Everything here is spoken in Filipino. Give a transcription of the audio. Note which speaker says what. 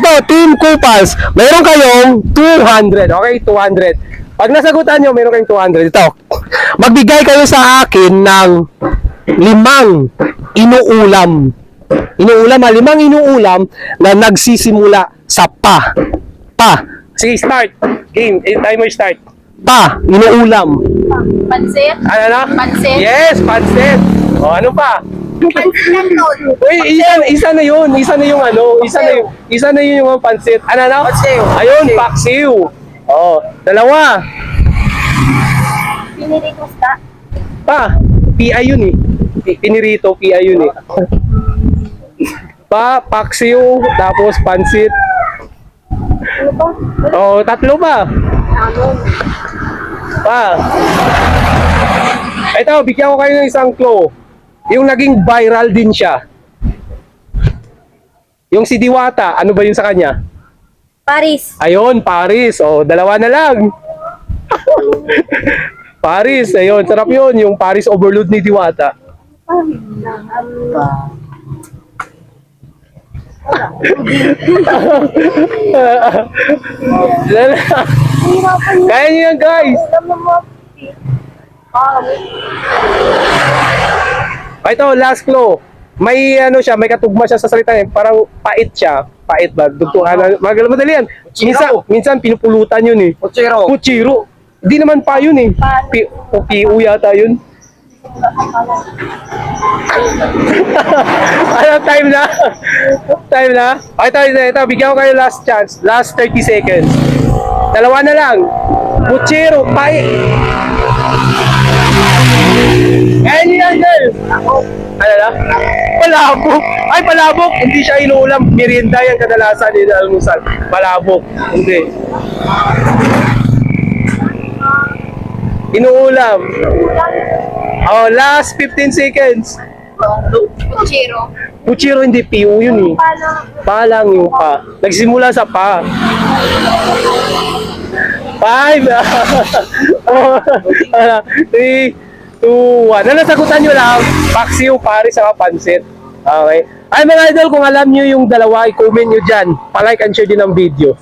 Speaker 1: ito, Team Kupals, mayroon kayong 200. Okay, 200. Pag nasagutan nyo, mayroon kayong 200. Ito, magbigay kayo sa akin ng 5 inuulam. Inuulam, 5 inuulam na nagsisimula sa pa. Pa. Sige, start. Game. Timer start. Pa. Inuulam.
Speaker 2: Pansit?
Speaker 1: Ano na?
Speaker 2: Pansit?
Speaker 1: Yes, pansit. O, ano pa?
Speaker 2: Pansit lang doon.
Speaker 1: Uy, isa na yun. Isa na yung ano. Isa na yun yung pansit. Ano na?
Speaker 2: Paksiw.
Speaker 1: Ayun, paksiw. O, dalawa.
Speaker 2: Pinirito ka?
Speaker 1: Pa. PI yun eh. Pinirito, PI yun eh. Pa, paksiw, tapos pansit. O, 3 pa. Pa. Ito, bigyan ko kayo ng isang clue. Yung naging viral din siya. Yung si Diwata, ano ba yun sa kanya?
Speaker 2: Paris.
Speaker 1: Ayun, Paris. O, 2 na lang. Paris, ayun. Sarap yun, yung Paris overload ni Diwata. Kaya niyo yan, guys. Ito, last clue. May ano siya, may katugma siya sa salita niya. Parang pait siya. Pait ba? Dugtungan. Madali yan. Minsan pinupulutan yun eh.
Speaker 3: Kutsiro.
Speaker 1: Kutsiro. Hindi naman pa yun eh. Piu yata yun. Ano, time na? Time na? Okay, ito. Bigyan ko kayo last chance. Last 30 seconds. 2 na lang. Kutsiro. Pait. Kaya niyo yan, girl. Ano na? Palabok. Ay, palabok. Hindi siya inuulam. Merienda yan kadalasan din almusal. Palabok. Hindi. Inuulam. Oh, last 15 seconds.
Speaker 2: Kutsiro.
Speaker 1: Kutsiro hindi. Piu yun eh. Pa lang yung pa. Nagsimula sa pa. 5, 3, 2, 1. Na nasagutan nyo lang, paksiw, Paris, saka pansit. Okay. Ay mga idol, kung alam nyo yung dalawa, i-comment nyo dyan. Pa-like and share din ang video.